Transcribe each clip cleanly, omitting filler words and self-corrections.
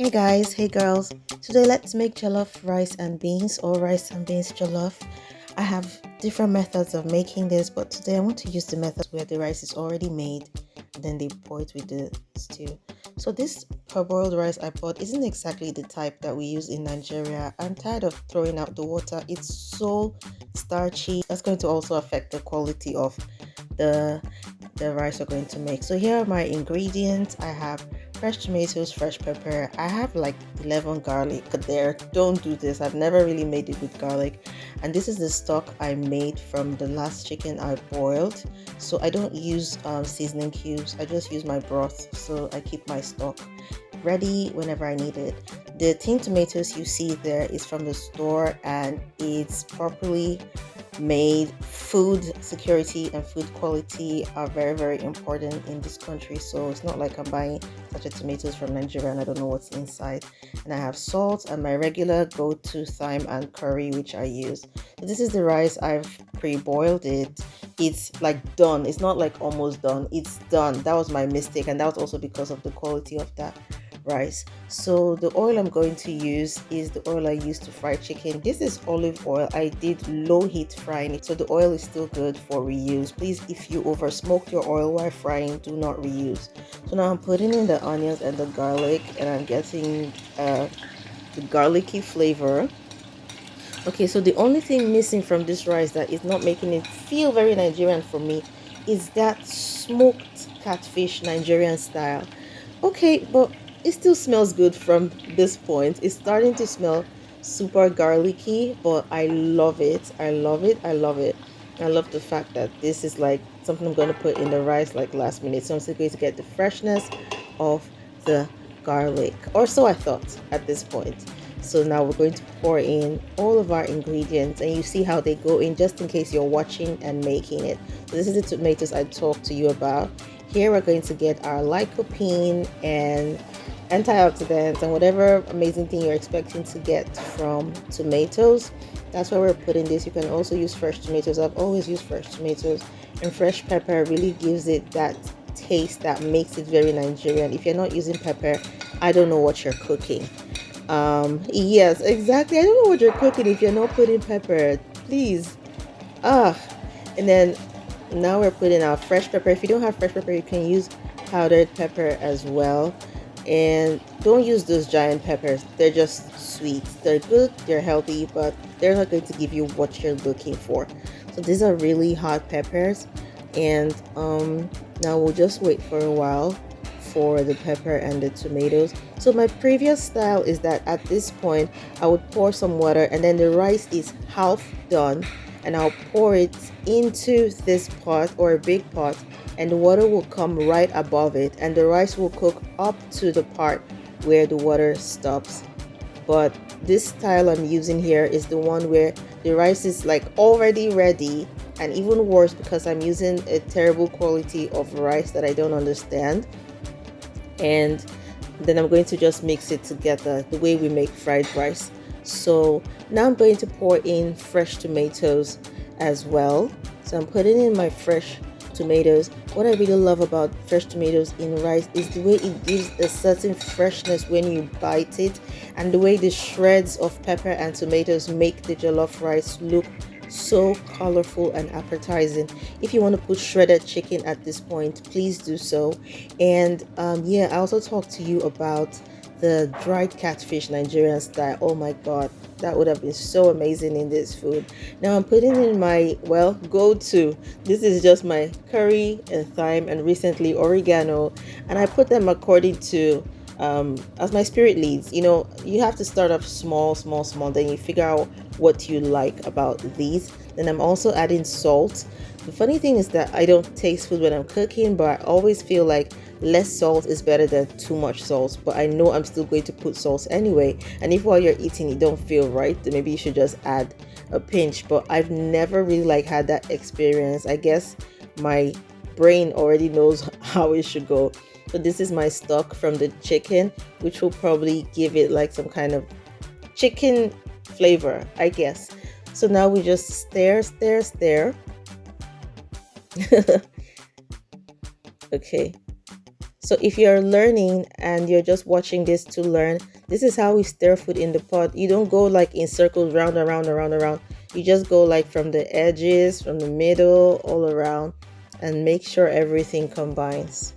Hey guys, hey girls. Today let's make jollof rice and beans or rice and beans jollof. I have different methods of making this, but today I want to use the method where the rice is already made and then they pour it with the stew. So this parboiled rice I bought isn't exactly the type that we use in Nigeria. I'm tired of throwing out the water. It's so starchy. That's going to also affect the quality of the rice we're going to make. So here are my ingredients. I have fresh tomatoes, fresh pepper. I have like 11 garlic there. Don't do this. I've never really made it with garlic. And this is the stock I made from the last chicken I boiled. So I don't use seasoning cubes. I just use my broth. So I keep my stock ready whenever I need it. The tin tomatoes you see there is from the store and it's properly made. Food security and food quality are very important in this country, so it's not like I'm buying such a tomatoes from Nigeria and I don't know what's inside. And I have salt and my regular go-to thyme and curry which I use. So this is the rice. I've pre-boiled it. It's like done. It's not like almost done. It's done. That was my mistake, and that was also because of the quality of that rice. So the oil I'm going to use is the oil I used to fry chicken. This is olive oil. I did low heat frying it, so the oil is still good for reuse. Please, if you over smoked your oil while frying, do not reuse. So now I'm putting in the onions and the garlic, and I'm getting the garlicky flavor. Okay, so the only thing missing from this rice that is not making it feel very Nigerian for me is that smoked catfish Nigerian style. Okay, but it still smells good from this point. It's starting to smell super garlicky, but I love it. I love it. I love it. I love the fact that this is like something I'm going to put in the rice like last minute. So I'm still going to get the freshness of the garlic, or so I thought at this point. So now we're going to pour in all of our ingredients, and you see how they go in just in case you're watching and making it. So this is the tomatoes I talked to you about. Here we're going to get our lycopene and antioxidants and whatever amazing thing you're expecting to get from tomatoes. That's why we're putting this. You can also use fresh tomatoes. I've always used fresh tomatoes, and fresh pepper really gives it that taste that makes it very Nigerian. If you're not using pepper, I don't know what you're cooking. Yes, exactly. I don't know what you're cooking if you're not putting pepper. Please. Ah, and then now we're putting our fresh pepper. If you don't have fresh pepper, you can use powdered pepper as well. And don't use those giant peppers. They're just sweet. They're good, they're healthy, but they're not going to give you what you're looking for. So these are really hot peppers. And now we'll just wait for a while for the pepper and the tomatoes. So my previous style is that at this point I would pour some water, and then the rice is half done, and I'll pour it into this pot or a big pot, and the water will come right above it, and the rice will cook up to the part where the water stops. But this style I'm using here is the one where the rice is like already ready, and even worse because I'm using a terrible quality of rice that I don't understand. And then I'm going to just mix it together the way we make fried rice. So now I'm going to pour in fresh tomatoes as well. So I'm putting in my fresh tomatoes. What I really love about fresh tomatoes in rice is the way it gives a certain freshness when you bite it, and the way the shreds of pepper and tomatoes make the jollof rice look so colorful and appetizing. If you want to put shredded chicken at this point, please do so. And yeah, I also talked to you about the dried catfish Nigerian style. Oh my god, that would have been so amazing in this food. Now I'm putting in my, well, go-to. This is just my curry and thyme and recently oregano, and I put them according to as my spirit leads. You know, you have to start off small, then you figure out what you like about these. Then I'm also adding salt. The funny thing is that I don't taste food when I'm cooking, but I always feel like less salt is better than too much salt. But I know I'm still going to put salt anyway, and if while you're eating you don't feel right, then maybe you should just add a pinch. But I've never really like had that experience. I guess my brain already knows how it should go. So this is my stock from the chicken, which will probably give it like some kind of chicken flavor, I guess. So now we just stir. Okay, So if you're learning and you're just watching this to learn, this is how we stir food in the pot. You don't go like in circles round, around, around, around. You just go like from the edges, from the middle, all around, and make sure everything combines.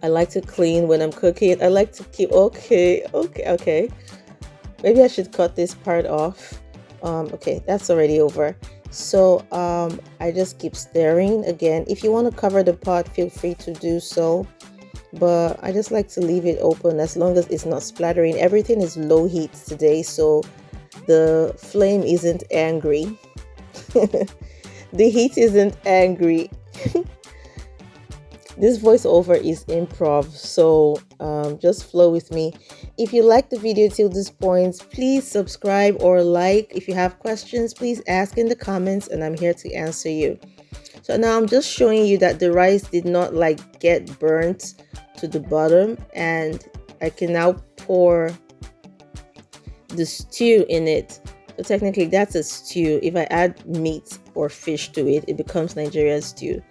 I like to clean when I'm cooking. I like to keep, okay. Maybe I should cut this part off. Okay, that's already over. So I just keep stirring again. If you want to cover the pot, feel free to do so. But I just like to leave it open as long as it's not splattering. Everything is low heat today, so the flame isn't angry. The heat isn't angry. This voiceover is improv, so just flow with me. If you like the video till this point, please subscribe or like. If you have questions, please ask in the comments and I'm here to answer you. So now I'm just showing you that the rice did not like get burnt to the bottom, and I can now pour the stew in it. So technically that's a stew. If I add meat or fish to it, it becomes Nigerian stew.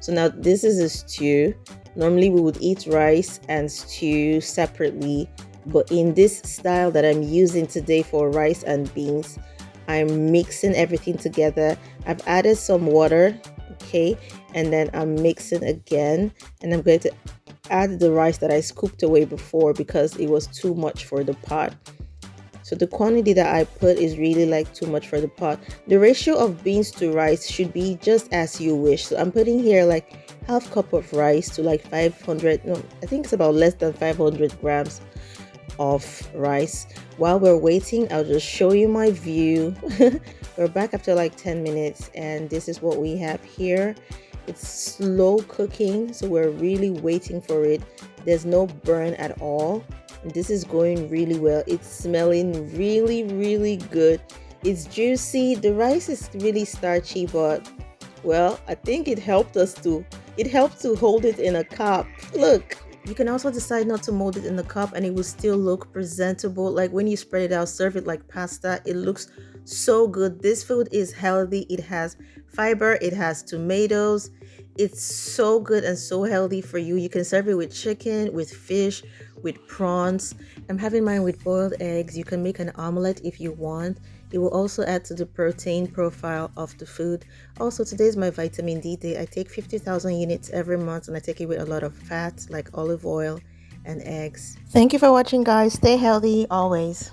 So now this is a stew. Normally we would eat rice and stew separately, but in this style that I'm using today for rice and beans, I'm mixing everything together. I've added some water, okay, and then I'm mixing again, and I'm going to add the rice that I scooped away before because it was too much for the pot. So the quantity that I put is really like too much for the pot. The ratio of beans to rice should be just as you wish. So I'm putting here like half cup of rice to like 500, no, I think it's about less than 500 grams of rice. While we're waiting, I'll just show you my view. We're back after like 10 minutes and this is what we have here. It's slow cooking, so we're really waiting for it. There's no burn at all. This is going really well. It's smelling really, really good. It's juicy. The rice is really starchy, but well, I think it helped to hold it in a cup. Look, you can also decide not to mold it in the cup and it will still look presentable. Like when you spread it out, serve it like pasta. It looks so good. This food is healthy. It has fiber, it has tomatoes. It's so good and so healthy for you. You can serve it with chicken, with fish, with prawns. I'm having mine with boiled eggs. You can make an omelette if you want. It will also add to the protein profile of the food. Also, today is my vitamin D day. I take 50,000 units every month and I take it with a lot of fats like olive oil and eggs. Thank you for watching, guys. Stay healthy always.